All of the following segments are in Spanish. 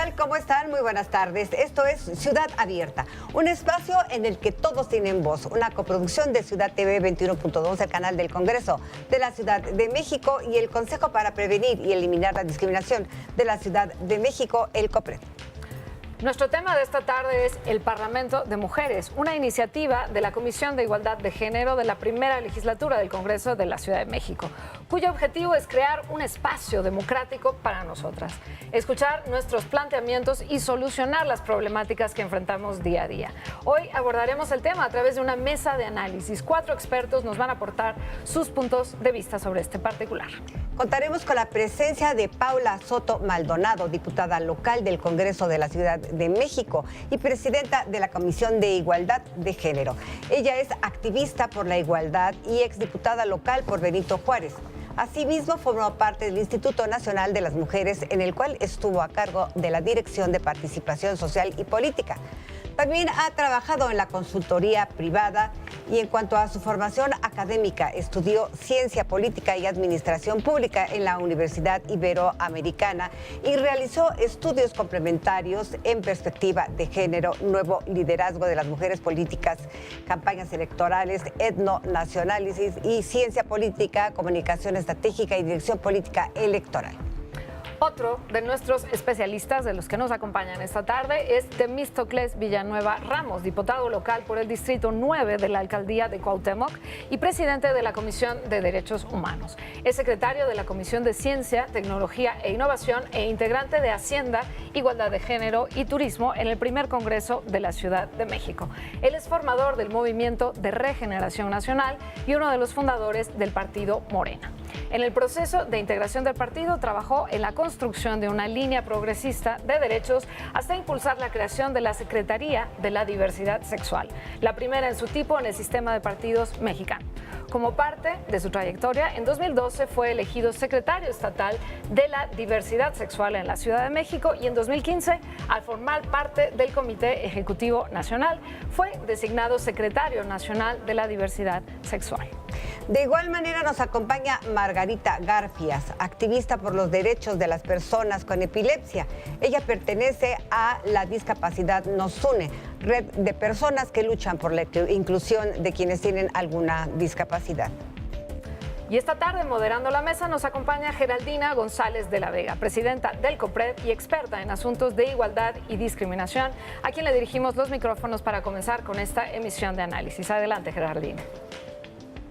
tal? ¿Cómo están? Muy buenas tardes. Esto es Ciudad Abierta, un espacio en el que todos tienen voz, una coproducción de Ciudad TV 21.2, el canal del Congreso de la Ciudad de México y el Consejo para Prevenir y Eliminar la Discriminación de la Ciudad de México, el COPRED. Nuestro tema de esta tarde es el Parlamento de Mujeres, una iniciativa de la Comisión de Igualdad de Género de la primera legislatura del Congreso de la Ciudad de México, cuyo objetivo es crear un espacio democrático para nosotras, escuchar nuestros planteamientos y solucionar las problemáticas que enfrentamos día a día. Hoy abordaremos el tema a través de una mesa de análisis. 4 expertos nos van a aportar sus puntos de vista sobre este particular. Contaremos con la presencia de Paula Soto Maldonado, diputada local del Congreso de la Ciudad de México y presidenta de la Comisión de Igualdad de Género. Ella es activista por la igualdad y exdiputada local por Benito Juárez. Asimismo, formó parte del Instituto Nacional de las Mujeres, en el cual estuvo a cargo de la Dirección de Participación Social y Política. También ha trabajado en la consultoría privada y en cuanto a su formación académica, estudió Ciencia Política y Administración Pública en la Universidad Iberoamericana y realizó estudios complementarios en perspectiva de género, nuevo liderazgo de las mujeres políticas, campañas electorales, etnonacionales y ciencia política, comunicación estratégica y dirección política electoral. Otro de nuestros especialistas de los que nos acompañan esta tarde es Temístocles Villanueva Ramos, diputado local por el Distrito 9 de la Alcaldía de Cuauhtémoc y presidente de la Comisión de Derechos Humanos. Es secretario de la Comisión de Ciencia, Tecnología e Innovación e integrante de Hacienda, Igualdad de Género y Turismo en el primer Congreso de la Ciudad de México. Él es formador del Movimiento de Regeneración Nacional y uno de los fundadores del partido Morena. En el proceso de integración del partido trabajó en la construcción de una línea progresista de derechos hasta impulsar la creación de la Secretaría de la Diversidad Sexual, la primera en su tipo en el sistema de partidos mexicano. Como parte de su trayectoria, en 2012 fue elegido secretario estatal de la Diversidad Sexual en la Ciudad de México y en 2015, al formar parte del Comité Ejecutivo Nacional, fue designado secretario nacional de la Diversidad Sexual. De igual manera nos acompaña Margarita Garfias, activista por los derechos de las personas con epilepsia. Ella pertenece a La Discapacidad Nos Une, red de personas que luchan por la inclusión de quienes tienen alguna discapacidad. Y esta tarde, moderando la mesa, nos acompaña Geraldina González de la Vega, presidenta del COPRED y experta en asuntos de igualdad y discriminación, a quien le dirigimos los micrófonos para comenzar con esta emisión de análisis. Adelante, Geraldina.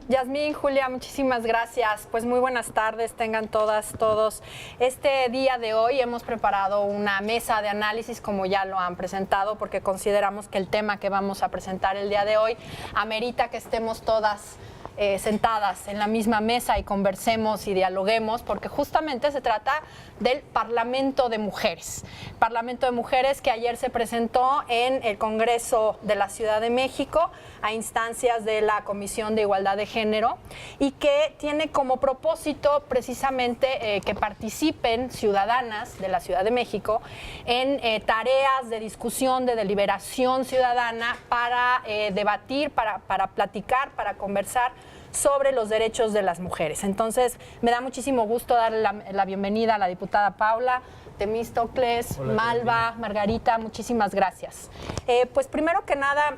Yasmín, Julia, muchísimas gracias. Pues muy buenas tardes, tengan todas, todos. Este día de hoy hemos preparado una mesa de análisis, como ya lo han presentado, porque consideramos que el tema que vamos a presentar el día de hoy amerita que estemos todas sentadas en la misma mesa y conversemos y dialoguemos, porque justamente se trata del Parlamento de Mujeres. Parlamento de Mujeres que ayer se presentó en el Congreso de la Ciudad de México a instancias de la Comisión de Igualdad de Género y que tiene como propósito precisamente que participen ciudadanas de la Ciudad de México en tareas de discusión, de deliberación ciudadana para debatir, para platicar, para conversar sobre los derechos de las mujeres. Entonces, me da muchísimo gusto darle la bienvenida a la diputada Paula, Temístocles, Malva, Margarita, muchísimas gracias. Pues primero que nada,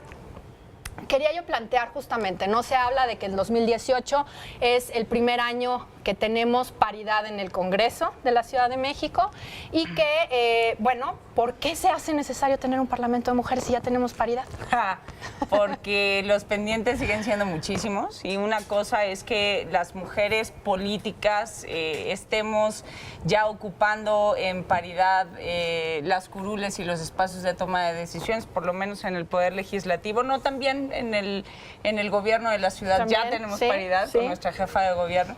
quería yo plantear justamente, no se habla de que el 2018 es el primer año que tenemos paridad en el Congreso de la Ciudad de México y que, bueno, ¿por qué se hace necesario tener un Parlamento de Mujeres si ya tenemos paridad? Porque los pendientes siguen siendo muchísimos y una cosa es que las mujeres políticas estemos ya ocupando en paridad las curules y los espacios de toma de decisiones, por lo menos en el Poder Legislativo, no también en el gobierno de la ciudad. ¿También? Ya tenemos paridad con nuestra jefa de gobierno.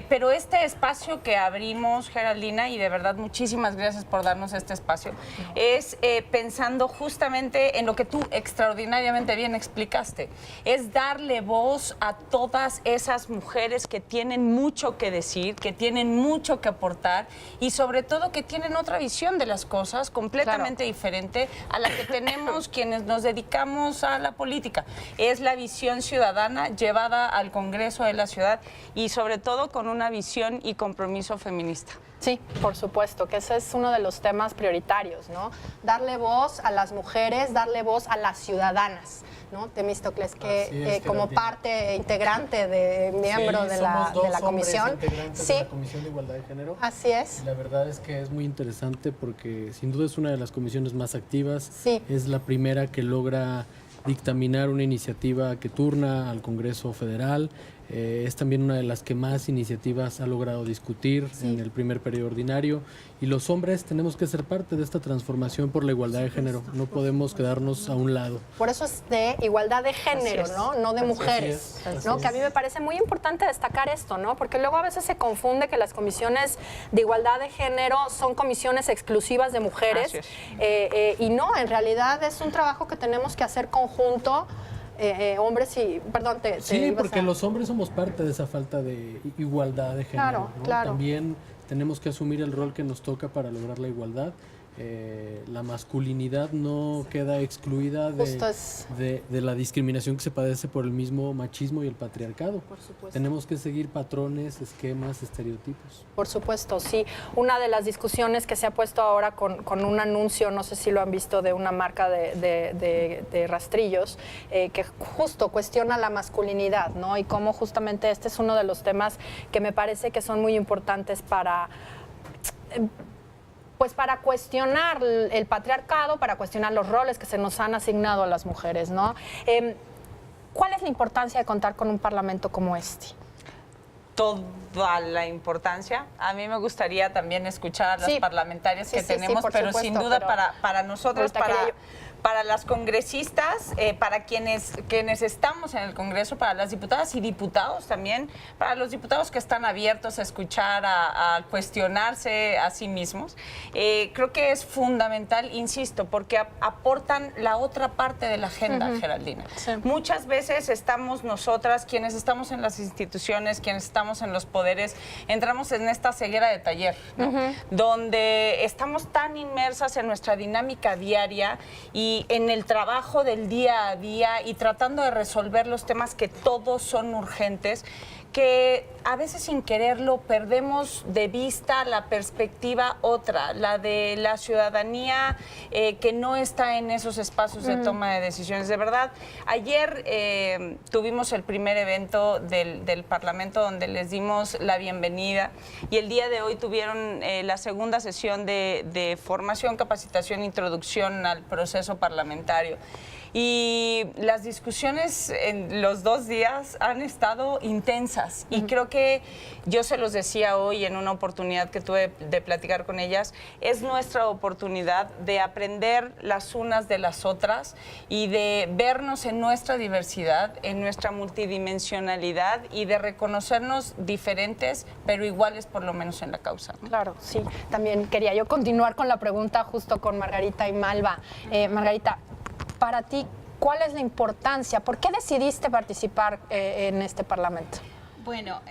Pero este espacio que abrimos, Geraldina, y de verdad muchísimas gracias por darnos este espacio, es pensando justamente en lo que tú extraordinariamente bien explicaste, es darle voz a todas esas mujeres que tienen mucho que decir, que tienen mucho que aportar y sobre todo que tienen otra visión de las cosas completamente diferente a la que tenemos quienes nos dedicamos a la política. Es la visión ciudadana llevada al Congreso de la ciudad y sobre sobre todo con una visión y compromiso feminista. Sí, por supuesto, que ese es uno de los temas prioritarios, ¿no? Darle voz a las mujeres, darle voz a las ciudadanas, ¿no? Temístocles, que como parte integrante miembro de la comisión. Integrantes de la Comisión de Igualdad de Género. Así es. Y la verdad es que es muy interesante porque sin duda es una de las comisiones más activas. Sí. Es la primera que logra dictaminar una iniciativa que turna al Congreso Federal. Es también una de las que más iniciativas ha logrado discutir en el primer periodo ordinario. Y los hombres tenemos que ser parte de esta transformación por la igualdad de género. No podemos quedarnos a un lado. Por eso es de igualdad de género, ¿no? No de mujeres. ¿No? Que a mí me parece muy importante destacar esto, ¿no? Porque luego a veces se confunde que las comisiones de igualdad de género son comisiones exclusivas de mujeres. Y no, en realidad es un trabajo que tenemos que hacer conjunto. Hombres y, perdón, sí, porque los hombres somos parte de esa falta de igualdad de género. Claro, ¿no? claro. También tenemos que asumir el rol que nos toca para lograr la igualdad. La masculinidad no queda excluida de la discriminación que se padece por el mismo machismo y el patriarcado. Por supuesto. Tenemos que seguir patrones, esquemas, estereotipos. Por supuesto, sí. Una de las discusiones que se ha puesto ahora con un anuncio, no sé si lo han visto, de una marca de rastrillos, que justo cuestiona la masculinidad, ¿no? Y cómo justamente este es uno de los temas que me parece que son muy importantes para cuestionar el patriarcado, para cuestionar los roles que se nos han asignado a las mujeres, ¿no? ¿Cuál es la importancia de contar con un parlamento como este? Toda la importancia. A mí me gustaría también escuchar a las parlamentarias que tenemos, pero supuesto, sin duda para nosotros, para las congresistas, para quienes estamos en el Congreso, para las diputadas y diputados también, para los diputados que están abiertos a escuchar, a cuestionarse a sí mismos. Creo que es fundamental, insisto, porque aportan la otra parte de la agenda, Geraldina. Sí. Muchas veces estamos nosotras, quienes estamos en las instituciones, quienes estamos en los poderes, entramos en esta ceguera de taller, ¿no? Donde estamos tan inmersas en nuestra dinámica diaria y en el trabajo del día a día y tratando de resolver los temas que todos son urgentes, que a veces sin quererlo perdemos de vista la perspectiva otra, la de la ciudadanía que no está en esos espacios de toma de decisiones. De verdad, ayer tuvimos el primer evento del Parlamento donde les dimos la bienvenida y el día de hoy tuvieron la segunda sesión de formación, capacitación, introducción al proceso parlamentario. Y las discusiones en los 2 días han estado intensas y creo que yo se los decía hoy en una oportunidad que tuve de platicar con ellas, es nuestra oportunidad de aprender las unas de las otras y de vernos en nuestra diversidad, en nuestra multidimensionalidad y de reconocernos diferentes pero iguales por lo menos en la causa, ¿no? Claro, sí. También quería yo continuar con la pregunta justo con Margarita y Malva. Margarita, para ti, ¿cuál es la importancia? ¿Por qué decidiste participar en este Parlamento? Bueno,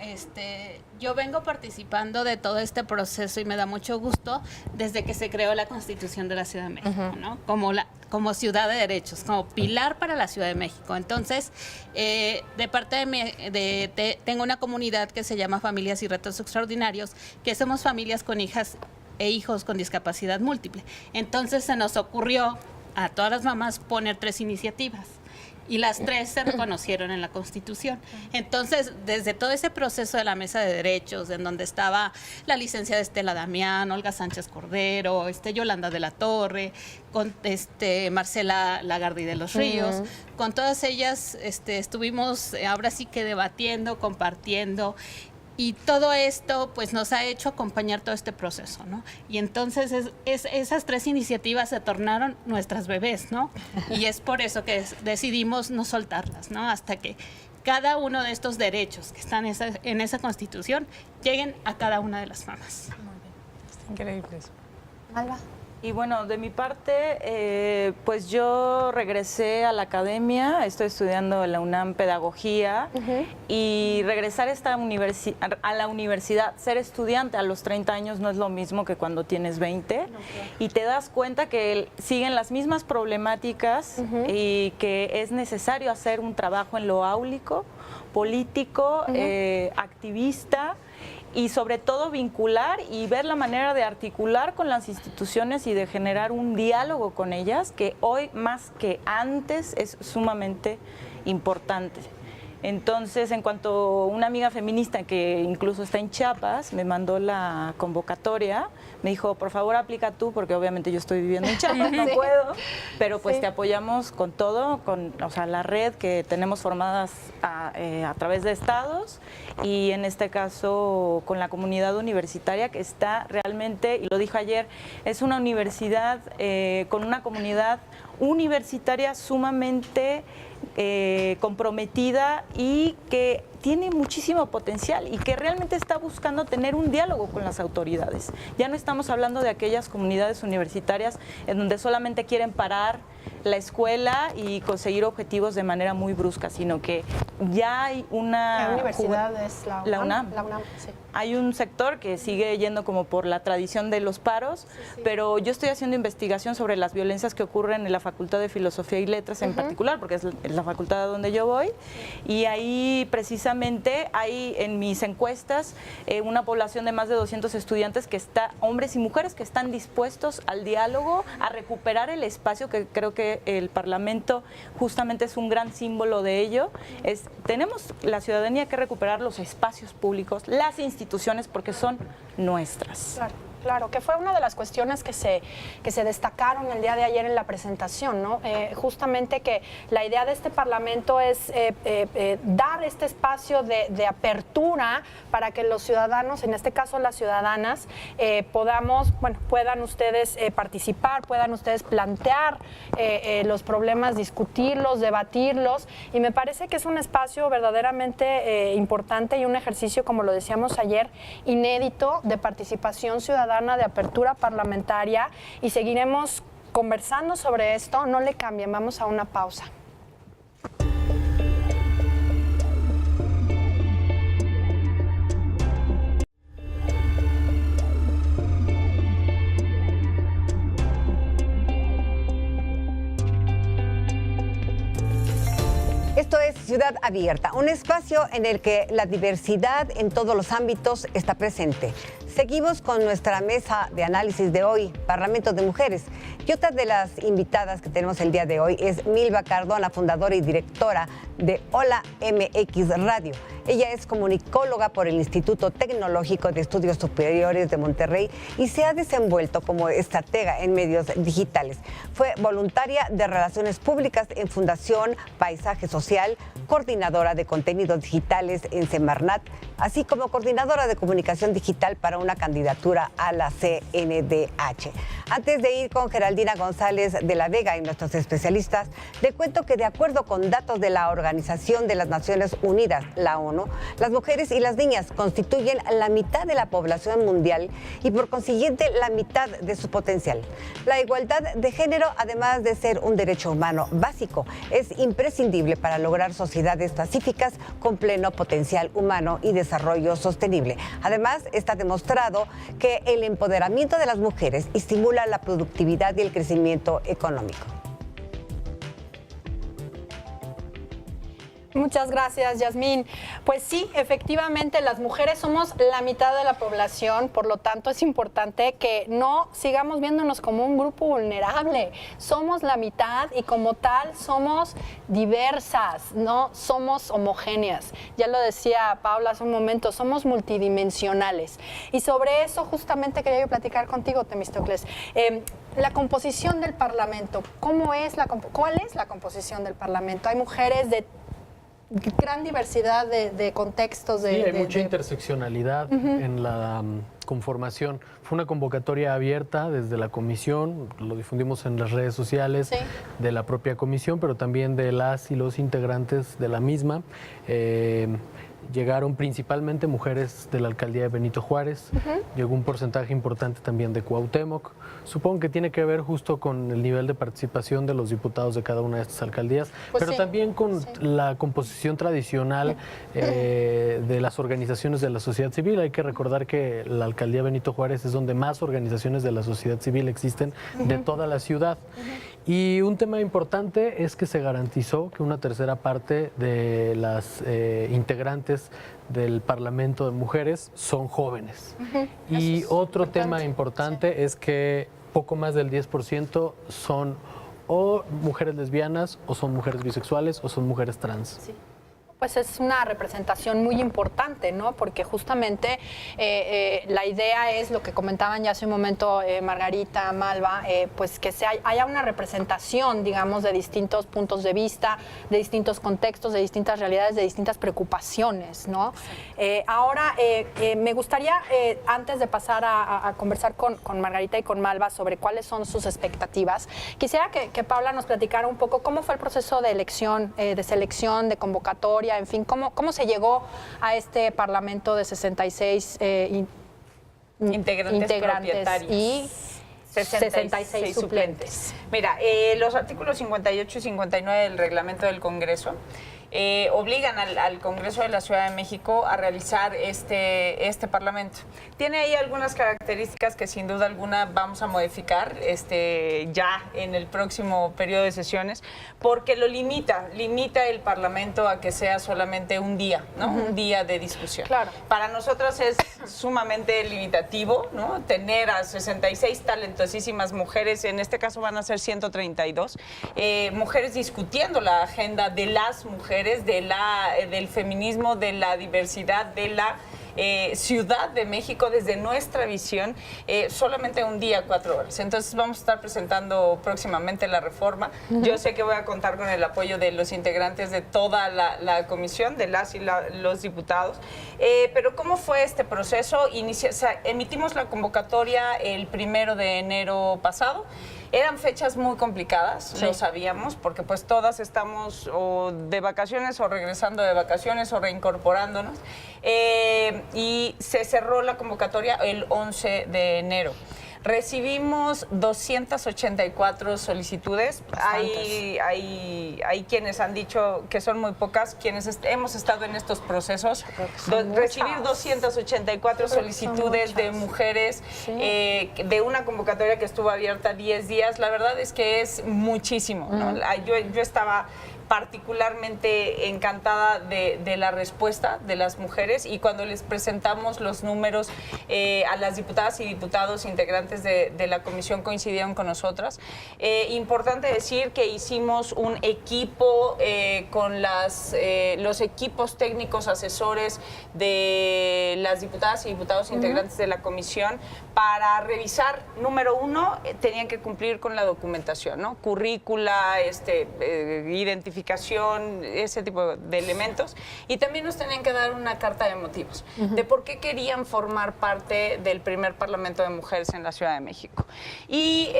yo vengo participando de todo este proceso y me da mucho gusto desde que se creó la Constitución de la Ciudad de México, ¿no? Como ciudad de derechos, como pilar para la Ciudad de México. Entonces, de parte de tengo una comunidad que se llama Familias y Retos Extraordinarios, que somos familias con hijas e hijos con discapacidad múltiple. Entonces, se nos ocurrió a todas las mamás poner 3 iniciativas y las 3 se reconocieron en la Constitución. Entonces, desde todo ese proceso de la Mesa de Derechos, en donde estaba la licenciada Estela Damián, Olga Sánchez Cordero, Yolanda de la Torre, con Marcela Lagarde de los Ríos, con todas ellas estuvimos ahora sí que debatiendo, compartiendo. Y todo esto pues nos ha hecho acompañar todo este proceso, ¿no? Y entonces esas 3 iniciativas se tornaron nuestras bebés, ¿no? Y es por eso que decidimos no soltarlas, ¿no? Hasta que cada uno de estos derechos que están en esa Constitución lleguen a cada una de las mamás. Muy bien. Está increíble eso. Alba. Y bueno, de mi parte, pues yo regresé a la academia, estoy estudiando en la UNAM Pedagogía y regresar a la universidad, ser estudiante a los 30 años no es lo mismo que cuando tienes 20 y te das cuenta que siguen las mismas problemáticas y que es necesario hacer un trabajo en lo áulico, político, activista, y sobre todo vincular y ver la manera de articular con las instituciones y de generar un diálogo con ellas que hoy más que antes es sumamente importante. Entonces, en cuanto una amiga feminista que incluso está en Chiapas me mandó la convocatoria, me dijo, por favor aplica tú, porque obviamente yo estoy viviendo en Chiapas, no puedo, pero pues te apoyamos con todo, o sea, la red que tenemos formadas a través de estados y en este caso con la comunidad universitaria que está realmente, y lo dijo ayer, es una universidad con una comunidad universitaria sumamente comprometida y que tiene muchísimo potencial y que realmente está buscando tener un diálogo con las autoridades. Ya no estamos hablando de aquellas comunidades universitarias en donde solamente quieren parar la escuela y conseguir objetivos de manera muy brusca, sino que ya hay una... La universidad es la UNAM. La UNAM, sí. Hay un sector que sigue yendo como por la tradición de los paros, pero yo estoy haciendo investigación sobre las violencias que ocurren en la Facultad de Filosofía y Letras en particular, porque es la facultad a donde yo voy, y ahí precisamente hay en mis encuestas una población de más de 200 estudiantes que hombres y mujeres que están dispuestos al diálogo, a recuperar el espacio, que creo que el Parlamento justamente es un gran símbolo de ello. Tenemos la ciudadanía que recuperar los espacios públicos, las instituciones, porque son nuestras. Claro, que fue una de las cuestiones que se destacaron el día de ayer en la presentación, ¿no? Justamente que la idea de este Parlamento es dar este espacio de apertura para que los ciudadanos, en este caso las ciudadanas, puedan ustedes participar, puedan ustedes plantear los problemas, discutirlos, debatirlos, y me parece que es un espacio verdaderamente importante y un ejercicio, como lo decíamos ayer, inédito de participación ciudadana, de apertura parlamentaria, y seguiremos conversando sobre esto. No le cambien, vamos a una pausa. Esto es Ciudad Abierta, un espacio en el que la diversidad en todos los ámbitos está presente. Seguimos con nuestra mesa de análisis de hoy, Parlamento de Mujeres. Y otra de las invitadas que tenemos el día de hoy es Milva Cardona, fundadora y directora de Hola MX Radio. Ella es comunicóloga por el Instituto Tecnológico de Estudios Superiores de Monterrey y se ha desenvuelto como estratega en medios digitales. Fue voluntaria de Relaciones Públicas en Fundación Paisaje Social, coordinadora de contenidos digitales en Semarnat, así como coordinadora de comunicación digital para una candidatura a la CNDH. Antes de ir con Geraldina González de la Vega y nuestros especialistas, le cuento que de acuerdo con datos de la Organización de las Naciones Unidas, la ONU, las mujeres y las niñas constituyen la mitad de la población mundial y por consiguiente la mitad de su potencial. La igualdad de género, además de ser un derecho humano básico, es imprescindible para lograr sociedades pacíficas con pleno potencial humano y desarrollo sostenible. Además, está demostrado que el empoderamiento de las mujeres estimula la productividad y el crecimiento económico. Muchas gracias, Yasmín. Pues sí, efectivamente, las mujeres somos la mitad de la población, por lo tanto es importante que no sigamos viéndonos como un grupo vulnerable. Somos la mitad y como tal somos diversas, no somos homogéneas. Ya lo decía Paula hace un momento, somos multidimensionales. Y sobre eso justamente quería yo platicar contigo, Temístocles. La composición del Parlamento, ¿cuál es la composición del Parlamento? Hay mujeres de gran diversidad de contextos. Sí, hay mucha interseccionalidad en la conformación. Fue una convocatoria abierta desde la comisión, lo difundimos en las redes sociales de la propia comisión, pero también de las y los integrantes de la misma. llegaron principalmente mujeres de la alcaldía de Benito Juárez, llegó un porcentaje importante también de Cuauhtémoc. Supongo que tiene que ver justo con el nivel de participación de los diputados de cada una de estas alcaldías, Pues pero sí, también con la composición tradicional de las organizaciones de la sociedad civil. Hay que recordar que la alcaldía Benito Juárez es donde más organizaciones de la sociedad civil existen de toda la ciudad. Y un tema importante es que se garantizó que una tercera parte de las integrantes del Parlamento de Mujeres son jóvenes. Y otro tema importante es que poco más del 10% son o mujeres lesbianas, o son mujeres bisexuales, o son mujeres trans. Pues es una representación muy importante, ¿no? Porque justamente la idea es lo que comentaban ya hace un momento Margarita, Malva, pues que haya una representación, digamos, de distintos puntos de vista, de distintos contextos, de distintas realidades, de distintas preocupaciones, ¿no? Ahora, me gustaría, antes de pasar a conversar con Margarita y con Malva sobre cuáles son sus expectativas, quisiera que Paula nos platicara un poco cómo fue el proceso de elección, de selección, de convocatoria, en fin, cómo se llegó a este Parlamento de 66 Integrantes propietarios. y 66 suplentes. Mira, los artículos 58 y 59 del reglamento del Congreso obligan al Congreso de la Ciudad de México a realizar este Parlamento. Tiene ahí algunas características que sin duda alguna vamos a modificar ya en el próximo periodo de sesiones, porque lo limita el Parlamento a que sea solamente un día, ¿no? Un día de discusión. Claro. Para nosotras es sumamente limitativo, ¿no? Tener a 66 talentosísimas mujeres, en este caso van a ser 132, mujeres discutiendo la agenda de las mujeres, del feminismo, de la diversidad, de la Ciudad de México desde nuestra visión, solamente un día, 4 horas. Entonces vamos a estar presentando próximamente la reforma. Yo sé que voy a contar con el apoyo de los integrantes de toda la comisión, de las y los diputados. Pero ¿cómo fue este proceso? Emitimos la convocatoria el 1 de enero pasado. Eran fechas muy complicadas, lo sabíamos, porque pues todas estamos o de vacaciones o regresando de vacaciones o reincorporándonos. Y se cerró la convocatoria el 11 de enero. Recibimos 284 solicitudes. Hay quienes han dicho que son muy pocas, quienes hemos estado en estos procesos. Recibir 284 solicitudes de mujeres de una convocatoria que estuvo abierta 10 días, la verdad es que es muchísimo, ¿no? Yo estaba particularmente encantada de la respuesta de las mujeres, y cuando les presentamos los números a las diputadas y diputados integrantes de la comisión coincidieron con nosotras. Importante decir que hicimos un equipo con los equipos técnicos asesores de las diputadas y diputados integrantes de la comisión para revisar, número uno, tenían que cumplir con la documentación, ¿no? Currícula, identificación, ese tipo de elementos, y también nos tenían que dar una carta de motivos de por qué querían formar parte del primer Parlamento de Mujeres en la Ciudad de México, y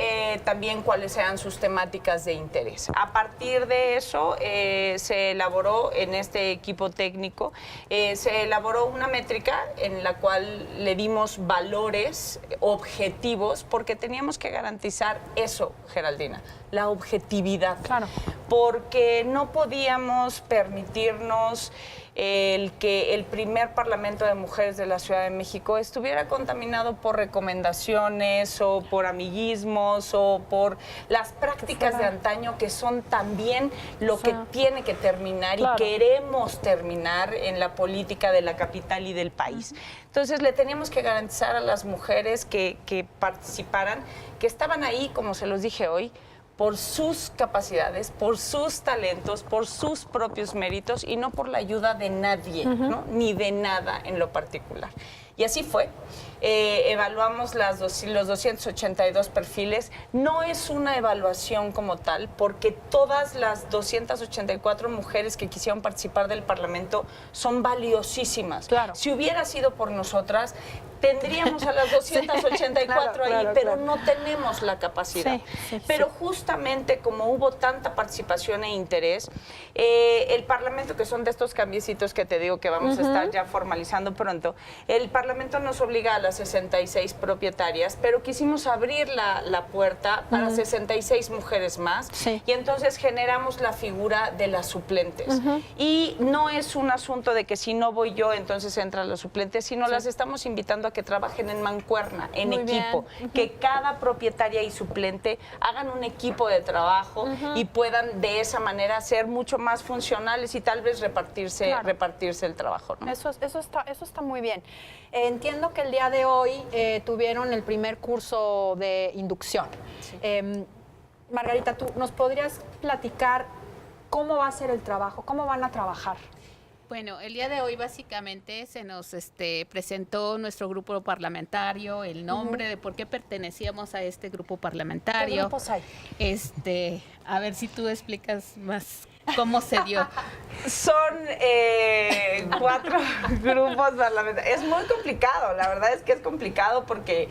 también cuáles eran sus temáticas de interés. A partir de eso se elaboró en este equipo técnico, se elaboró una métrica en la cual le dimos valores objetivos, porque teníamos que garantizar eso, Geraldina, la objetividad. Claro. Porque no podíamos permitirnos que el primer Parlamento de Mujeres de la Ciudad de México estuviera contaminado por recomendaciones o por amiguismos o por las prácticas de antaño, que son también lo que tiene que terminar, y queremos terminar en la política de la capital y del país. Entonces le teníamos que garantizar a las mujeres que participaran, que estaban ahí, como se los dije hoy, por sus capacidades, por sus talentos, por sus propios méritos, y no por la ayuda de nadie, ¿no? Ni de nada en lo particular. Y así fue. Evaluamos los 282 perfiles. No es una evaluación como tal, porque todas las 284 mujeres que quisieron participar del Parlamento son valiosísimas. Claro. Si hubiera sido por nosotras, tendríamos a las 284 ahí, pero no tenemos la capacidad. Pero justamente como hubo tanta participación e interés, el Parlamento, que son de estos cambiecitos que te digo que vamos a estar ya formalizando pronto, el Parlamento nos obliga a las 66 propietarias, pero quisimos abrir la puerta para 66 mujeres más, y entonces generamos la figura de las suplentes. Y no es un asunto de que si no voy yo, entonces entran los suplentes, sino las estamos invitando a que trabajen en mancuerna, en equipo, que cada propietaria y suplente hagan un equipo de trabajo y puedan de esa manera ser mucho más funcionales y tal vez repartirse el trabajo, ¿no? Eso está muy bien. Entiendo que el día de hoy tuvieron el primer curso de inducción. Margarita, ¿tú nos podrías platicar cómo va a ser el trabajo? ¿Cómo van a trabajar? Bueno, el día de hoy básicamente se nos presentó nuestro grupo parlamentario, el nombre de por qué pertenecíamos a este grupo parlamentario. ¿Qué grupos hay? A ver si tú explicas más cómo se dio. Son 4 grupos parlamentarios. Es muy complicado, la verdad es que es complicado porque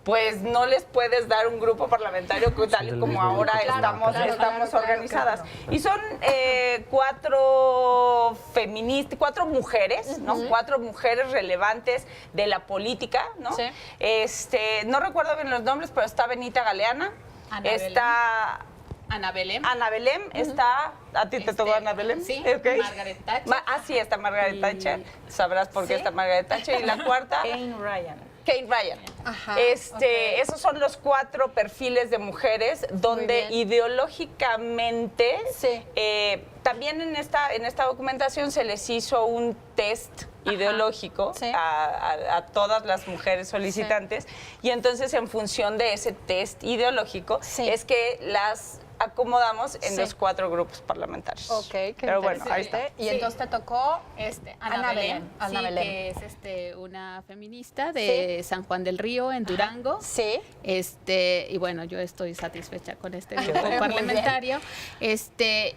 pues no les puedes dar un grupo parlamentario tal y como ahora estamos organizadas. Y son 4 feministas, 4 mujeres, ¿no? 4 mujeres relevantes de la política, ¿no? Sí. No recuerdo bien los nombres, pero está Benita Galeana, está Ana Belén. Ana Belén está. ¿A ti te tocó Ana Belén? Sí, okay. Margaret Thatcher. Sí, está Margaret Thatcher. Sabrás por qué está Margaret Thatcher. Y la cuarta. Kane Ryan. Kane Ryan. Ajá, Esos son los 4 perfiles de mujeres donde ideológicamente también en esta documentación se les hizo un test ideológico a todas las mujeres solicitantes y entonces en función de ese test ideológico es que las acomodamos en los 4 grupos parlamentarios. Ok, qué Pero bueno, ahí está. Y entonces te tocó Ana Belén, Ana Belén. que es una feminista de San Juan del Río, en Durango. Sí. Y bueno, yo estoy satisfecha con este grupo parlamentario.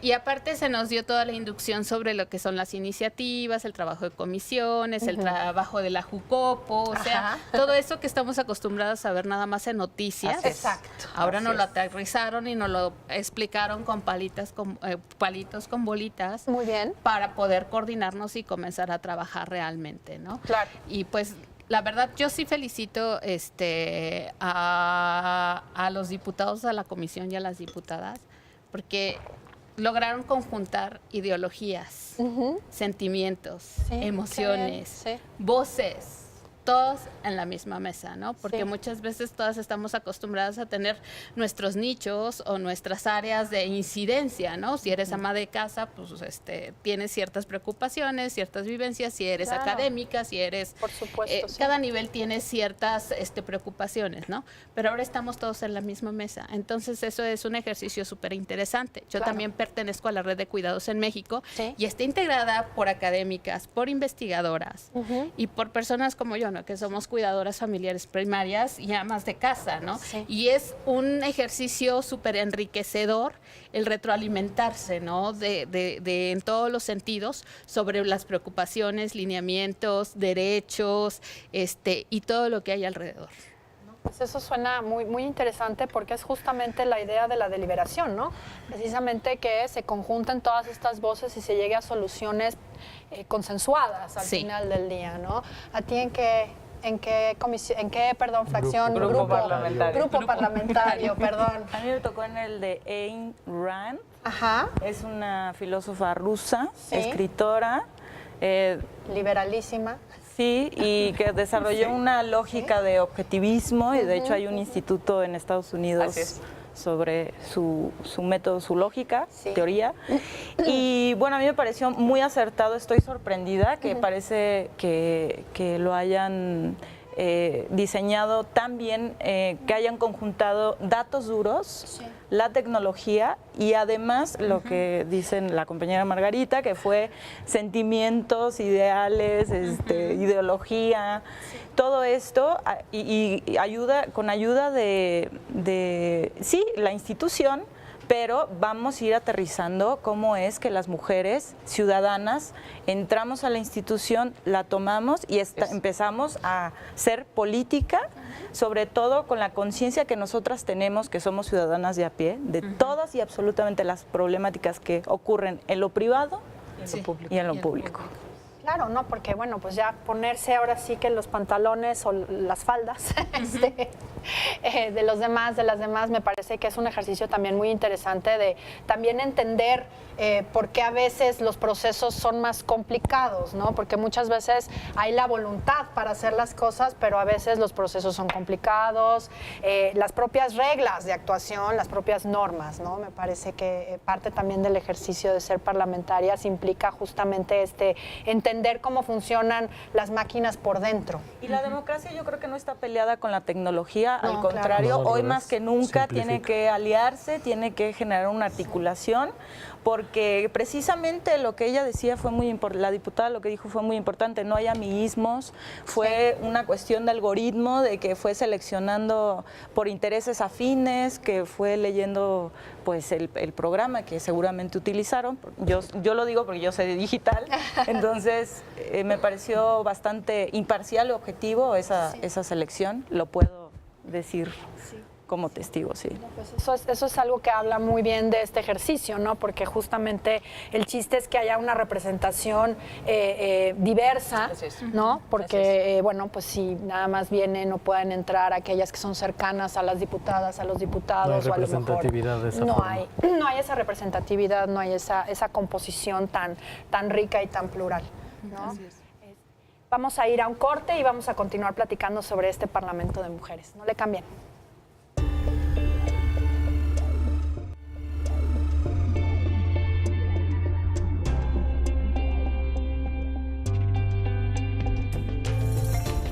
Y aparte se nos dio toda la inducción sobre lo que son las iniciativas, el trabajo de comisiones, el trabajo de la Jucopo, o sea, todo eso que estamos acostumbrados a ver nada más en noticias. Exacto. Ahora nos lo aterrizaron y nos lo explicaron con palitos con bolitas. Muy bien. Para poder coordinarnos y comenzar a trabajar realmente, ¿no? Claro. Y pues la verdad yo sí felicito a los diputados, a la comisión y a las diputadas, porque lograron conjuntar ideologías, sentimientos, emociones, voces, todos en la misma mesa, ¿no? Porque muchas veces todas estamos acostumbradas a tener nuestros nichos o nuestras áreas de incidencia, ¿no? Si eres ama de casa, pues tienes ciertas preocupaciones, ciertas vivencias, si eres académica, si eres... Por supuesto, cada nivel tiene ciertas preocupaciones, ¿no? Pero ahora estamos todos en la misma mesa. Entonces eso es un ejercicio súper interesante. Yo también pertenezco a la Red de Cuidados en México y está integrada por académicas, por investigadoras y por personas como yo, ¿no? Que somos cuidadoras familiares primarias y amas de casa, ¿no? Sí. Y es un ejercicio súper enriquecedor el retroalimentarse, ¿no? De en todos los sentidos sobre las preocupaciones, lineamientos, derechos, y todo lo que hay alrededor. Pues eso suena muy, muy interesante porque es justamente la idea de la deliberación, ¿no? Precisamente que se conjunten todas estas voces y se llegue a soluciones consensuadas al final del día, ¿no? ¿A ti en qué fracción? Grupo parlamentario. Grupo parlamentario, perdón. A mí me tocó en el de Ayn Rand. Ajá. Es una filósofa rusa, escritora. Liberalísima. Sí, y que desarrolló una lógica de objetivismo y de hecho hay un instituto en Estados Unidos sobre su método, su lógica, teoría. Y bueno, a mí me pareció muy acertado, estoy sorprendida que parece que lo hayan diseñado tan bien que hayan conjuntado datos duros, la tecnología y además lo que dicen la compañera Margarita, que fue sentimientos, ideales, ideología, todo esto y ayuda, con ayuda de sí, la institución, pero vamos a ir aterrizando cómo es que las mujeres ciudadanas entramos a la institución, la tomamos y empezamos a hacer política, sobre todo con la conciencia que nosotras tenemos, que somos ciudadanas de a pie, de todas y absolutamente las problemáticas que ocurren en lo privado y en lo público. Claro, ¿no? Porque, bueno, pues ya ponerse ahora sí que los pantalones o las faldas de los demás, de las demás, me parece que es un ejercicio también muy interesante de también entender por qué a veces los procesos son más complicados, ¿no? Porque muchas veces hay la voluntad para hacer las cosas, pero a veces los procesos son complicados, las propias reglas de actuación, las propias normas, ¿no? Me parece que parte también del ejercicio de ser parlamentarias implica justamente entender cómo funcionan las máquinas por dentro. Y la democracia yo creo que no está peleada con la tecnología, No, al contrario, claro. No, hoy más que nunca tiene que aliarse, tiene que generar una articulación, porque precisamente lo que ella decía fue muy importante, la diputada lo que dijo fue muy importante, no hay amiguismos, fue una cuestión de algoritmo, de que fue seleccionando por intereses afines, que fue leyendo pues el programa que seguramente utilizaron, yo lo digo porque yo sé de digital, entonces me pareció bastante imparcial y objetivo esa selección, lo puedo decir como testigo, sí. Pues eso es algo que habla muy bien de este ejercicio, ¿no? Porque justamente el chiste es que haya una representación diversa, ¿no? Porque, bueno, pues si nada más vienen o pueden entrar aquellas que son cercanas a las diputadas, a los diputados, no hay o a lo mejor representatividad de esa no forma. hay esa representatividad, no hay esa composición tan rica y tan plural, ¿no? Vamos a ir a un corte y vamos a continuar platicando sobre este Parlamento de Mujeres. No le cambien.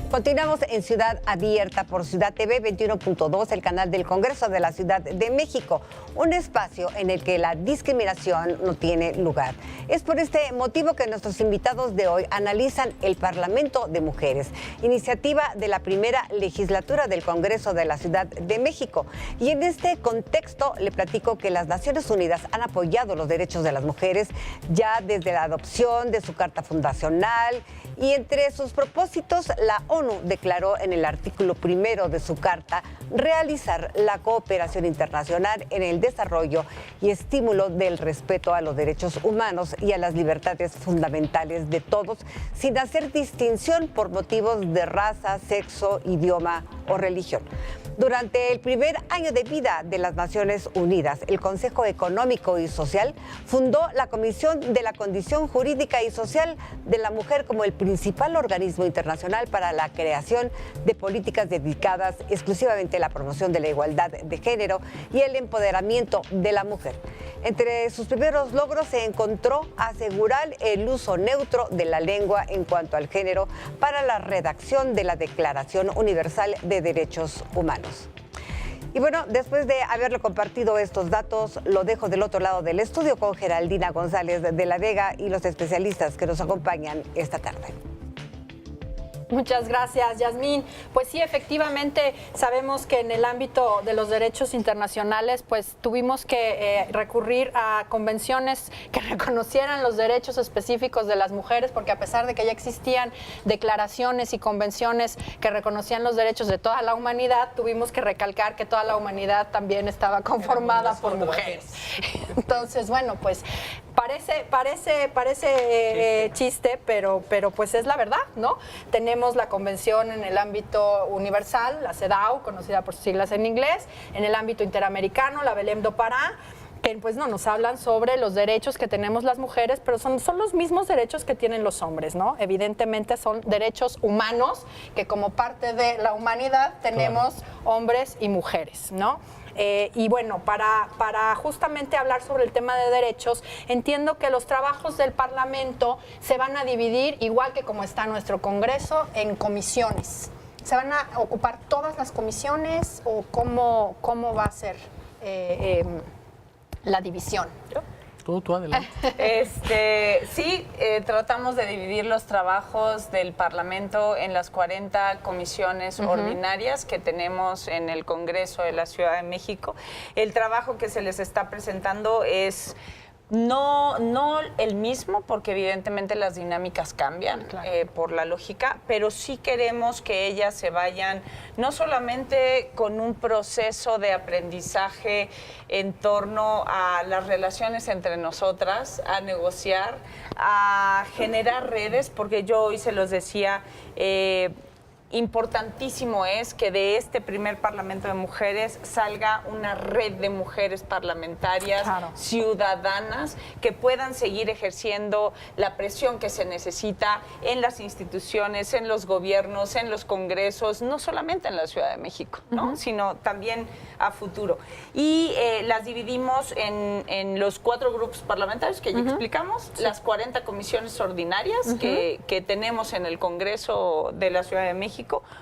Continuamos en Ciudad Abierta por Ciudad TV 21.2, el canal del Congreso de la Ciudad de México, un espacio en el que la discriminación no tiene lugar. Es por este motivo que nuestros invitados de hoy analizan el Parlamento de Mujeres, iniciativa de la primera legislatura del Congreso de la Ciudad de México. Y en este contexto le platico que las Naciones Unidas han apoyado los derechos de las mujeres ya desde la adopción de su Carta Fundacional, y entre sus propósitos la ONU declaró en el artículo 1 de su carta realizar la cooperación internacional en el desarrollo y estímulo del respeto a los derechos humanos y a las libertades fundamentales de todos, sin hacer distinción por motivos de raza, sexo, idioma o religión. Durante el primer año de vida de las Naciones Unidas, el Consejo Económico y Social fundó la Comisión de la Condición Jurídica y Social de la Mujer como el principal organismo internacional para la creación de políticas dedicadas exclusivamente a la promoción de la igualdad de género y el empoderamiento de la mujer. Entre sus primeros logros se encontró asegurar el uso neutro de la lengua en cuanto al género para la redacción de la Declaración Universal de Derechos Humanos. Y bueno, después de haberle compartido estos datos, lo dejo del otro lado del estudio con Geraldina González de la Vega y los especialistas que nos acompañan esta tarde. Muchas gracias, Yasmín. Pues sí, efectivamente, sabemos que en el ámbito de los derechos internacionales, pues tuvimos que recurrir a convenciones que reconocieran los derechos específicos de las mujeres, porque a pesar de que ya existían declaraciones y convenciones que reconocían los derechos de toda la humanidad, tuvimos que recalcar que toda la humanidad también estaba conformada por mujeres. Entonces, bueno, pues parece chiste, pero pues es la verdad, ¿no? Tenemos la convención en el ámbito universal, la CEDAW, conocida por sus siglas en inglés, en el ámbito interamericano, la Belém do Pará, que pues no nos hablan sobre los derechos que tenemos las mujeres, pero son los mismos derechos que tienen los hombres, ¿no? Evidentemente son derechos humanos que como parte de la humanidad tenemos hombres y mujeres, ¿no? Y bueno, para justamente hablar sobre el tema de derechos, entiendo que los trabajos del Parlamento se van a dividir, igual que como está nuestro Congreso, en comisiones. ¿Se van a ocupar todas las comisiones o cómo va a ser la división? Tú adelante. Sí, tratamos de dividir los trabajos del Parlamento en las 40 comisiones ordinarias que tenemos en el Congreso de la Ciudad de México. El trabajo que se les está presentando es no el mismo, porque evidentemente las dinámicas cambian por la lógica, pero sí queremos que ellas se vayan no solamente con un proceso de aprendizaje en torno a las relaciones entre nosotras, a negociar, a generar redes, porque yo hoy se los decía, importantísimo es que de este primer Parlamento de Mujeres salga una red de mujeres parlamentarias, ciudadanas, que puedan seguir ejerciendo la presión que se necesita en las instituciones, en los gobiernos, en los congresos, no solamente en la Ciudad de México, ¿no? Sino también a futuro. Y las dividimos en los 4 grupos parlamentarios que ya explicamos, las 40 comisiones ordinarias que tenemos en el Congreso de la Ciudad de México,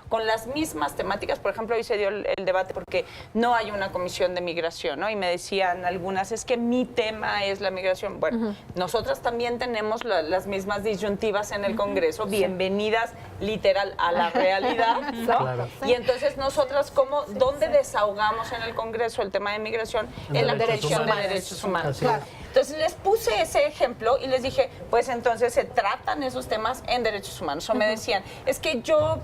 con las mismas temáticas. Por ejemplo, hoy se dio el debate porque no hay una comisión de migración, ¿no? Y me decían algunas, es que mi tema es la migración. Bueno, nosotras también tenemos las mismas disyuntivas en el Congreso, bienvenidas literal a la realidad, ¿no? Claro. Y entonces nosotras, ¿dónde desahogamos en el Congreso el tema de migración? En la Comisión de Derechos Humanos. Entonces les puse ese ejemplo y les dije, pues entonces se tratan esos temas en derechos humanos. O me decían, es que yo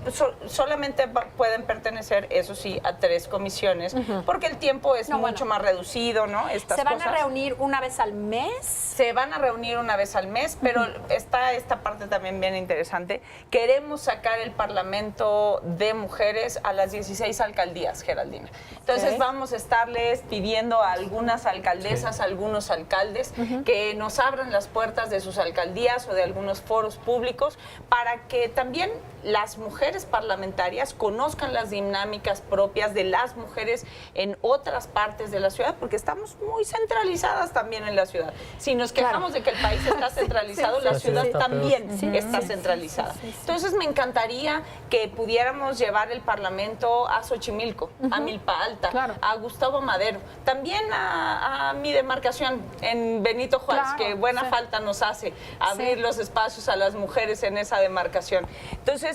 solamente pueden pertenecer, eso sí, a 3 comisiones, porque el tiempo es mucho más reducido, ¿no? ¿Se van a reunir una vez al mes? Se van a reunir una vez al mes, pero está esta parte también bien interesante. Queremos sacar el Parlamento de Mujeres a las 16 alcaldías, Geraldina. Entonces vamos a estarles pidiendo a algunas alcaldesas, a algunos alcaldes, que nos abran las puertas de sus alcaldías o de algunos foros públicos para que también las mujeres parlamentarias conozcan las dinámicas propias de las mujeres en otras partes de la ciudad, porque estamos muy centralizadas también en la ciudad. Si nos quejamos de que el país está centralizado, la ciudad también está centralizada. Entonces me encantaría que pudiéramos llevar el Parlamento a Xochimilco, a Milpa Alta, a Gustavo Madero, también a mi demarcación en Benito Juárez, que buena falta nos hace abrir los espacios a las mujeres en esa demarcación. Entonces,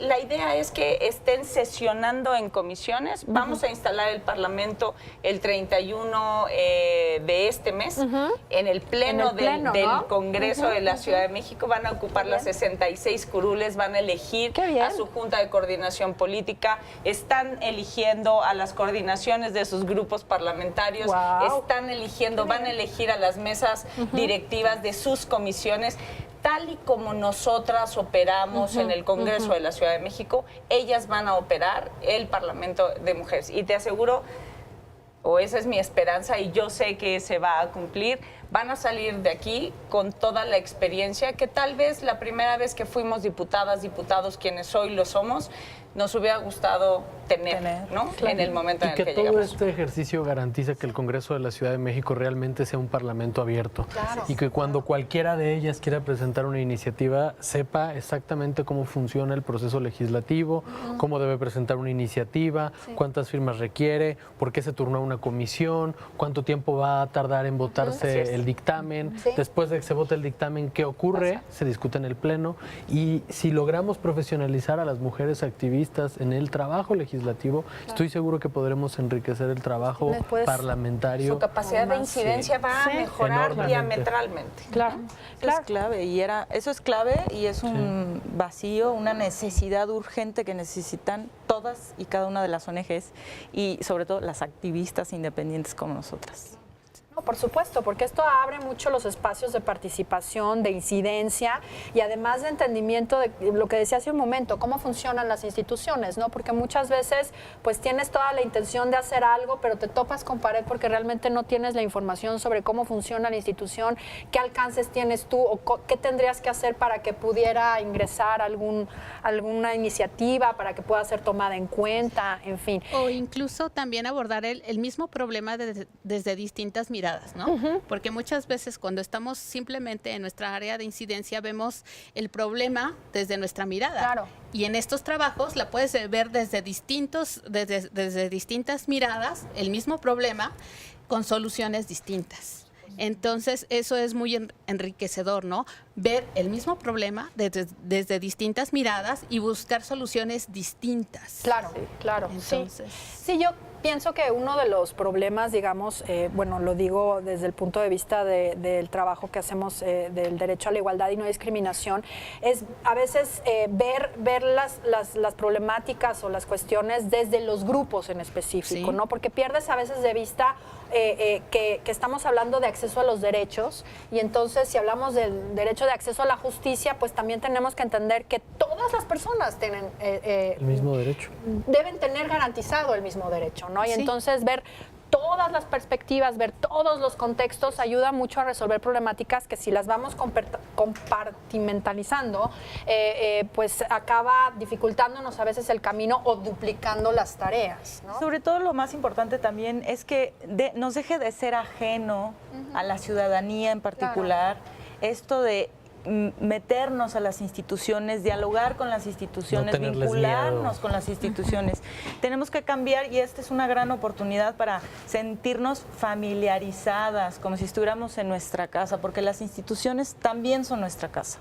la idea es que estén sesionando en comisiones. Vamos a instalar el Parlamento el 31 de este mes. En el pleno, del Congreso de la Ciudad de México van a ocupar las 66 curules, van a elegir a su Junta de Coordinación Política, están eligiendo a las coordinaciones de sus grupos parlamentarios, están eligiendo, van a elegir a las mesas directivas de sus comisiones. Tal y como nosotras operamos en el Congreso de la Ciudad de México, ellas van a operar el Parlamento de Mujeres. Y te aseguro, o esa es mi esperanza y yo sé que se va a cumplir, van a salir de aquí con toda la experiencia que tal vez la primera vez que fuimos diputadas, diputados, quienes hoy lo somos, nos hubiera gustado tener, ¿no? En el momento en el que todo llegamos. este ejercicio garantiza que el Congreso de la Ciudad de México realmente sea un parlamento abierto y que cuando cualquiera de ellas quiera presentar una iniciativa sepa exactamente cómo funciona el proceso legislativo, cómo debe presentar una iniciativa, cuántas firmas requiere, por qué se turnó una comisión, cuánto tiempo va a tardar en votarse el dictamen, después de que se vote el dictamen, qué ocurre, se discute en el Pleno, y si logramos profesionalizar a las mujeres activistas en el trabajo legislativo, estoy seguro que podremos enriquecer el trabajo parlamentario. Su capacidad de incidencia va a mejorar diametralmente. Eso es clave eso es clave y es un vacío, una necesidad urgente que necesitan todas y cada una de las ONGs y sobre todo las activistas independientes como nosotras. Por supuesto, porque esto abre mucho los espacios de participación, de incidencia y además de entendimiento de lo que decía hace un momento, cómo funcionan las instituciones, ¿no? Porque muchas veces pues tienes toda la intención de hacer algo, pero te topas con pared porque realmente no tienes la información sobre cómo funciona la institución, qué alcances tienes tú o qué tendrías que hacer para que pudiera ingresar alguna iniciativa, para que pueda ser tomada en cuenta, en fin. O incluso también abordar el mismo problema desde distintas miradas. miradas, ¿no? Porque muchas veces cuando estamos simplemente en nuestra área de incidencia vemos el problema desde nuestra mirada. Claro. Y en estos trabajos la puedes ver desde distintas miradas, el mismo problema con soluciones distintas. Entonces, eso es muy enriquecedor, ¿no? Ver el mismo problema desde distintas miradas y buscar soluciones distintas. Claro, claro. Entonces, sí, yo pienso que uno de los problemas, digamos, bueno, lo digo desde el punto de vista del trabajo que hacemos del derecho a la igualdad y no discriminación, es a veces ver las problemáticas o las cuestiones desde los grupos en específico, Sí. ¿no? Porque pierdes a veces de vista que estamos hablando de acceso a los derechos y entonces si hablamos del derecho de acceso a la justicia, pues también tenemos que entender que todas las personas tienen El mismo derecho. deben tener garantizado el mismo derecho, ¿no? Y Sí. entonces ver todas las perspectivas, ver todos los contextos ayuda mucho a resolver problemáticas que si las vamos compartimentalizando, pues acaba dificultándonos a veces el camino o duplicando las tareas, ¿no? Sobre todo lo más importante también es que nos deje de ser ajeno a la ciudadanía en particular, esto de meternos a las instituciones, dialogar con las instituciones, No tenerles vincularnos miedo. con las instituciones. Tenemos que cambiar y esta es una gran oportunidad para sentirnos familiarizadas, como si estuviéramos en nuestra casa, porque las instituciones también son nuestra casa.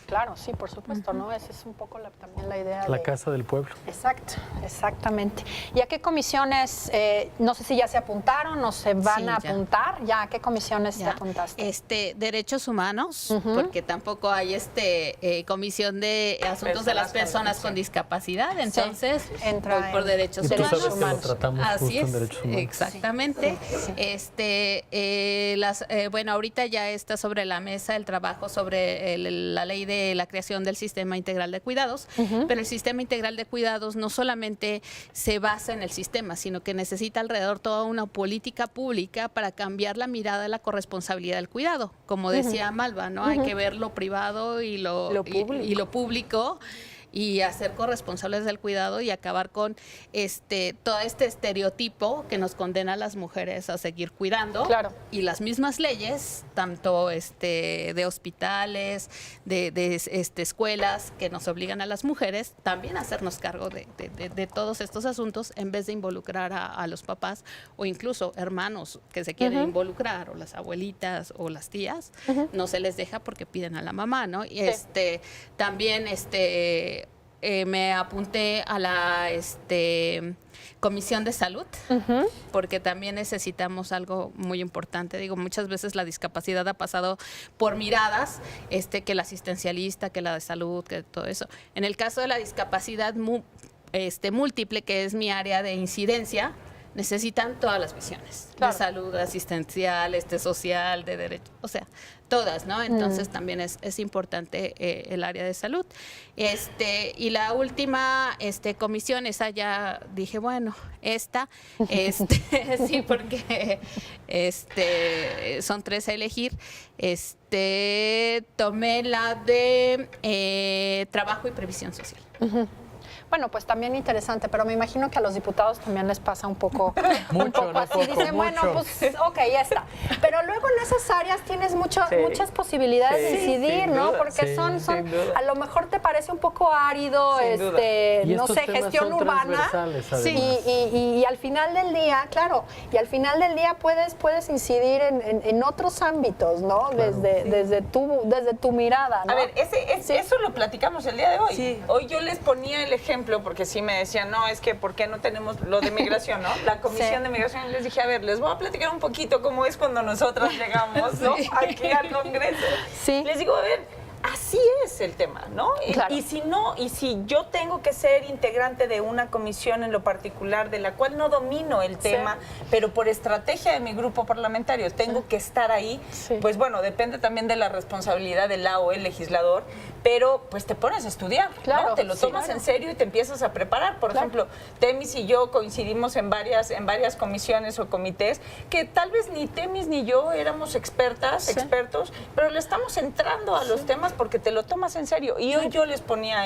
Claro, sí, por supuesto, ¿no? Esa es un poco también la idea La de... casa del pueblo. Exacto, exactamente. ¿Y a qué comisiones, no sé si ya se apuntaron o se van Sí, a ya. apuntar? ¿Ya a qué comisiones te Ya. apuntaste? Derechos humanos, porque tampoco hay comisión de asuntos de las personas con discapacidad, entonces entra voy por en derechos Y tú humanos. sabes que lo tratamos Así justo en es, derechos humanos. exactamente. Bueno, ahorita ya está sobre la mesa el trabajo sobre la ley de la creación del sistema integral de cuidados, pero el sistema integral de cuidados no solamente se basa en el sistema, sino que necesita alrededor toda una política pública para cambiar la mirada de la corresponsabilidad del cuidado. Como decía Malva, ¿no? Hay que ver lo privado y lo público y hacer corresponsables del cuidado y acabar con todo este estereotipo que nos condena a las mujeres a seguir cuidando. Claro. Y las mismas leyes, tanto de hospitales, de escuelas, que nos obligan a las mujeres también a hacernos cargo de todos estos asuntos en vez de involucrar a los papás o incluso hermanos que se quieren involucrar, o las abuelitas o las tías, no se les deja porque piden a la mamá, ¿no? Y también me apunté a la Comisión de Salud, porque también necesitamos algo muy importante. Digo, muchas veces la discapacidad ha pasado por miradas, que la asistencialista, que la de salud, que todo eso. En el caso de la discapacidad múltiple, que es mi área de incidencia, necesitan todas las visiones, Claro. de salud, asistencial, social, de derecho, o sea, todas, ¿no? Entonces también es importante el área de salud. Y la última comisión, esa ya dije, bueno, esta, sí, porque son 3 a elegir. Tomé la de trabajo y previsión social. Bueno, pues también interesante, pero me imagino que a los diputados también les pasa un poco, Mucho, no así. poco, Dicen, bueno, mucho. pues ok, ya está. Pero luego en esas áreas tienes muchas posibilidades de decidir, sin ¿no? duda, Porque sí, son sin duda. a lo mejor te parece un poco árido, Sin duda. Y no estos sé, temas gestión son urbana. transversales, Sí, además. y al final del día, claro, y al final del día puedes incidir en otros ámbitos, ¿no? Desde tu mirada, ¿no? A ver, eso lo platicamos el día de hoy. Sí. Hoy yo les ponía el ejemplo porque sí me decían, no, es que ¿por qué no tenemos lo de migración, no? La comisión Sí. de migración, les dije, a ver, les voy a platicar un poquito cómo es cuando nosotras llegamos, ¿no? Aquí al Congreso. Sí. Les digo, a ver, así es el tema, ¿no? Claro. Y si no, y si yo tengo que ser integrante de una comisión en lo particular de la cual no domino el tema, pero por estrategia de mi grupo parlamentario tengo que estar ahí, Sí. pues bueno, depende también de la responsabilidad del la o el legislador, pero pues te pones a estudiar, Claro, ¿no? Te lo sí, tomas claro. en serio y te empiezas a preparar. Por Claro. ejemplo, Temis y yo coincidimos en varias comisiones o comités que tal vez ni Temis ni yo éramos expertos, pero le estamos entrando a los temas porque te lo tomas en serio. Y hoy yo les ponía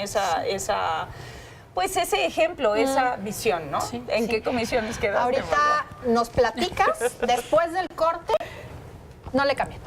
pues ese ejemplo, esa visión, ¿no? ¿En qué comisiones quedaste? Ahorita nos platicas después del corte No le cambien.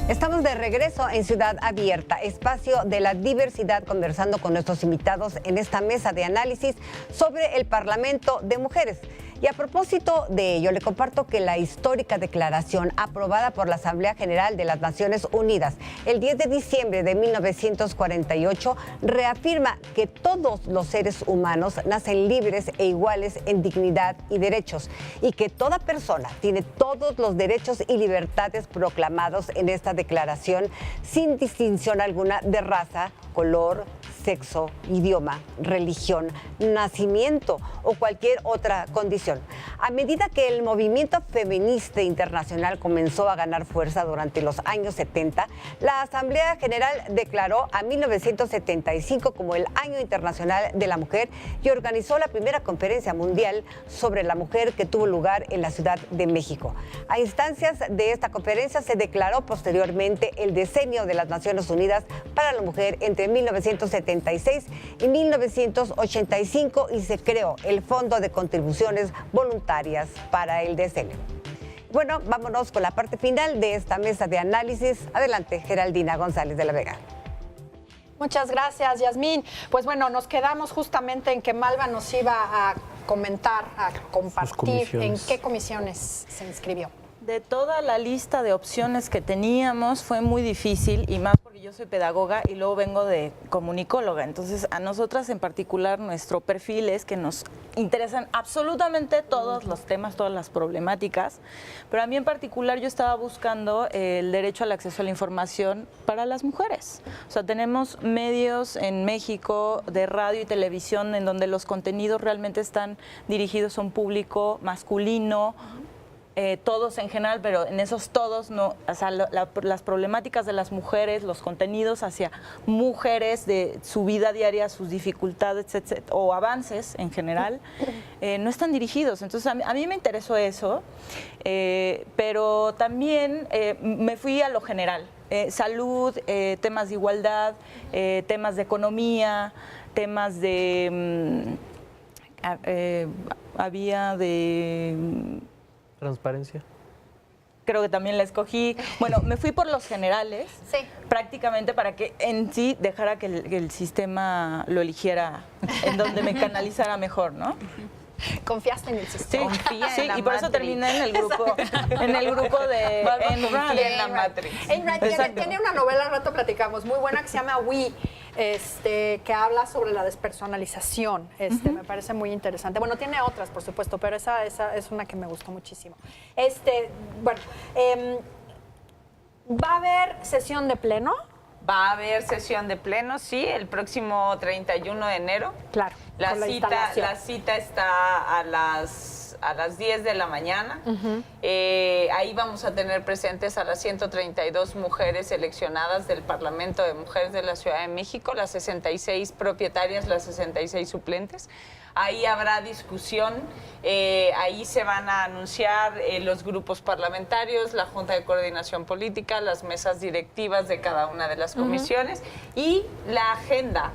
Estamos de regreso en Ciudad Abierta, espacio de la diversidad, conversando con nuestros invitados en esta mesa de análisis sobre el Parlamento de Mujeres. Y a propósito de ello, le comparto que la histórica declaración aprobada por la Asamblea General de las Naciones Unidas el 10 de diciembre de 1948 reafirma que todos los seres humanos nacen libres e iguales en dignidad y derechos y que toda persona tiene todos los derechos y libertades proclamados en esta declaración sin distinción alguna de raza, color, sexo, idioma, religión, nacimiento o cualquier otra condición. A medida que el movimiento feminista internacional comenzó a ganar fuerza durante los años 70, la Asamblea General declaró a 1975 como el Año Internacional de la Mujer y organizó la primera conferencia mundial sobre la mujer que tuvo lugar en la Ciudad de México. A instancias de esta conferencia se declaró posteriormente el Decenio de las Naciones Unidas para la Mujer entre 1976 y 1985 y se creó el Fondo de Contribuciones Voluntarias para el decenio. Bueno, vámonos con la parte final de esta mesa de análisis. Adelante, Geraldina González de la Vega. Muchas gracias, Yasmín. Pues bueno, nos quedamos justamente en que Malva nos iba a comentar, a compartir en qué comisiones se inscribió. De toda la lista de opciones que teníamos fue muy difícil, y más porque yo soy pedagoga y luego vengo de comunicóloga. Entonces, a nosotras en particular, nuestro perfil es que nos interesan absolutamente todos los temas, todas las problemáticas. Pero a mí en particular yo estaba buscando el derecho al acceso a la información para las mujeres. O sea, tenemos medios en México de radio y televisión en donde los contenidos realmente están dirigidos a un público masculino, todos en general, pero en esos todos no, o sea, las problemáticas de las mujeres, los contenidos hacia mujeres de su vida diaria, sus dificultades, etc., o avances en general, no están dirigidos. Entonces a mí me interesó eso, pero también me fui a lo general, salud, temas de igualdad, temas de economía, temas de había de Transparencia. Creo que también la escogí. Bueno, me fui por los generales, Sí. prácticamente para que en sí dejara que el sistema lo eligiera en donde me canalizara mejor, ¿no? ¿Confiaste en el Sí, sistema? sí, y por eso terminé en el grupo de Ayn Rand. en la Matrix. Ayn Rand tiene una novela, al rato platicamos, muy buena, que se llama We, que habla sobre la despersonalización. Me parece muy interesante. Bueno, tiene otras, por supuesto, pero esa es una que me gustó muchísimo. Bueno, ¿va a haber sesión de pleno? Va a haber sesión de pleno, sí, el próximo 31 de enero. Claro. La con cita está a las 10 de la mañana. Ahí vamos a tener presentes a las 132 mujeres seleccionadas del Parlamento de Mujeres de la Ciudad de México, las 66 propietarias, las 66 suplentes. Ahí habrá discusión, ahí se van a anunciar los grupos parlamentarios, la Junta de Coordinación Política, las mesas directivas de cada una de las comisiones y la agenda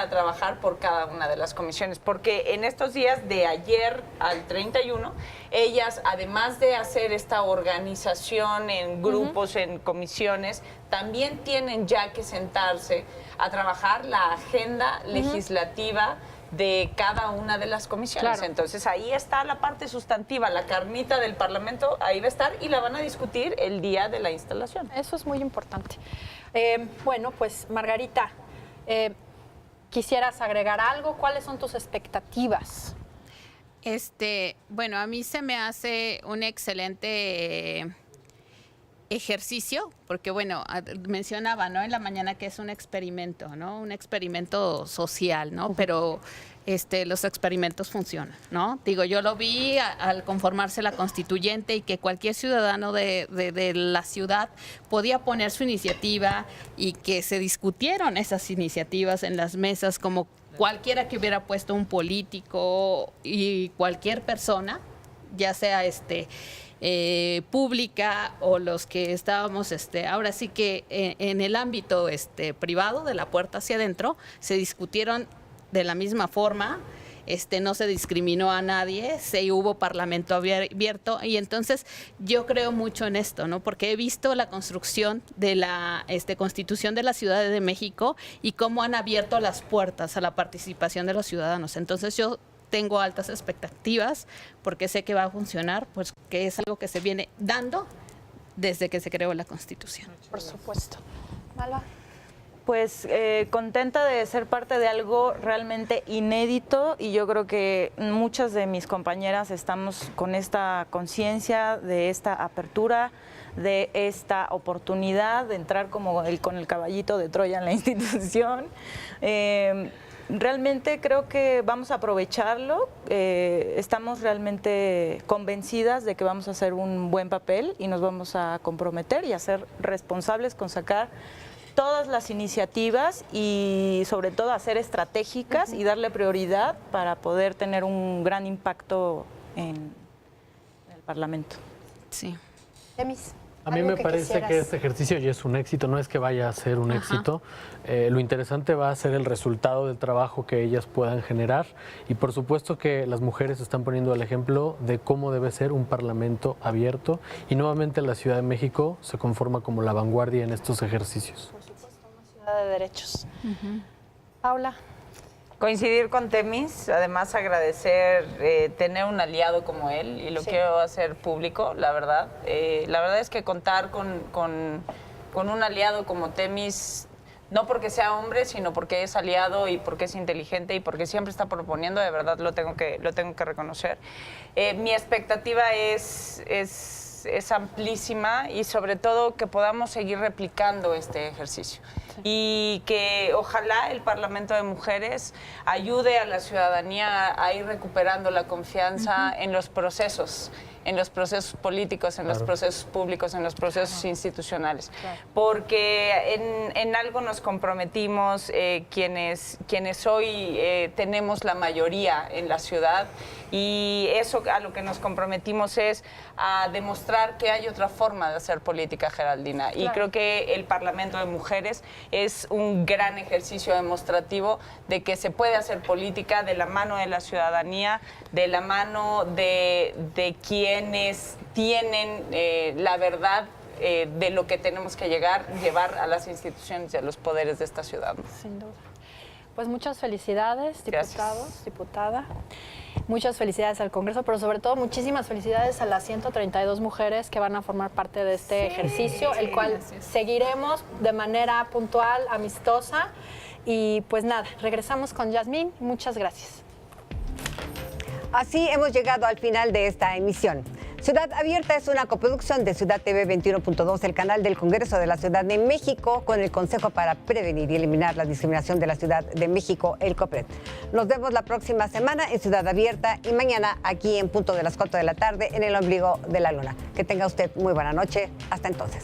a trabajar por cada una de las comisiones, porque en estos días de ayer al 31, ellas, además de hacer esta organización en grupos, en comisiones, también tienen ya que sentarse a trabajar la agenda legislativa de cada una de las comisiones. Claro. Entonces ahí está la parte sustantiva, la carnita del Parlamento, ahí va a estar y la van a discutir el día de la instalación. Eso es muy importante. Bueno, pues Margarita, ¿quisieras agregar algo? ¿Cuáles son tus expectativas? Bueno, a mí se me hace un excelente ejercicio, porque bueno, mencionaba, ¿no? En la mañana que es un experimento, ¿no? Un experimento social, ¿no? Pero los experimentos funcionan, ¿no? Digo, yo lo vi al conformarse la constituyente y que cualquier ciudadano de la ciudad podía poner su iniciativa y que se discutieron esas iniciativas en las mesas como cualquiera que hubiera puesto un político y cualquier persona, ya sea pública o los que estábamos ahora sí que en el ámbito privado, de la puerta hacia adentro, se discutieron de la misma forma. No se discriminó a nadie, hubo parlamento abierto, y entonces yo creo mucho en esto, ¿no? Porque he visto la construcción de la Constitución de la Ciudad de México y cómo han abierto las puertas a la participación de los ciudadanos. Entonces yo tengo altas expectativas porque sé que va a funcionar, pues que es algo que se viene dando desde que se creó la Constitución. Por supuesto. Malva. Pues contenta de ser parte de algo realmente inédito, y yo creo que muchas de mis compañeras estamos con esta conciencia de esta apertura, de esta oportunidad de entrar como con el caballito de Troya en la institución. Realmente creo que vamos a aprovecharlo, estamos realmente convencidas de que vamos a hacer un buen papel y nos vamos a comprometer y a ser responsables con sacar todas las iniciativas y sobre todo hacer estratégicas y darle prioridad para poder tener un gran impacto en el Parlamento. Sí. Emis. A mí me parece que este ejercicio ya es un éxito, no es que vaya a ser un éxito. Lo interesante va a ser el resultado del trabajo que ellas puedan generar, y por supuesto que las mujeres están poniendo el ejemplo de cómo debe ser un parlamento abierto, y nuevamente la Ciudad de México se conforma como la vanguardia en estos ejercicios. Por supuesto, una ciudad de derechos. Paula. Coincidir con Temis, además agradecer tener un aliado como él, y lo quiero hacer público, la verdad. La verdad es que contar con un aliado como Temis, no porque sea hombre, sino porque es aliado y porque es inteligente y porque siempre está proponiendo, de verdad lo tengo que reconocer. Mi expectativa es amplísima, y sobre todo que podamos seguir replicando este ejercicio. Y que ojalá el Parlamento de Mujeres ayude a la ciudadanía a ir recuperando la confianza en los procesos políticos, en los procesos públicos, en los procesos institucionales. Porque en algo nos comprometimos quienes hoy tenemos la mayoría en la ciudad, y eso a lo que nos comprometimos es a demostrar que hay otra forma de hacer política, Geraldina. Y creo que el Parlamento de Mujeres es un gran ejercicio demostrativo de que se puede hacer política de la mano de la ciudadanía, de la mano de quienes tienen la verdad de lo que tenemos que llevar a las instituciones y a los poderes de esta ciudad. Sin duda. Pues muchas felicidades, diputados, diputada. Muchas felicidades al Congreso, pero sobre todo muchísimas felicidades a las 132 mujeres que van a formar parte de este ejercicio, el cual seguiremos de manera puntual, amistosa. Y pues nada, regresamos con Yasmín. Muchas gracias. Así hemos llegado al final de esta emisión. Ciudad Abierta es una coproducción de Ciudad TV 21.2, el canal del Congreso de la Ciudad de México, con el Consejo para Prevenir y Eliminar la Discriminación de la Ciudad de México, el COPRED. Nos vemos la próxima semana en Ciudad Abierta, y mañana aquí en punto de las 4 de la tarde en el ombligo de la luna. Que tenga usted muy buena noche. Hasta entonces.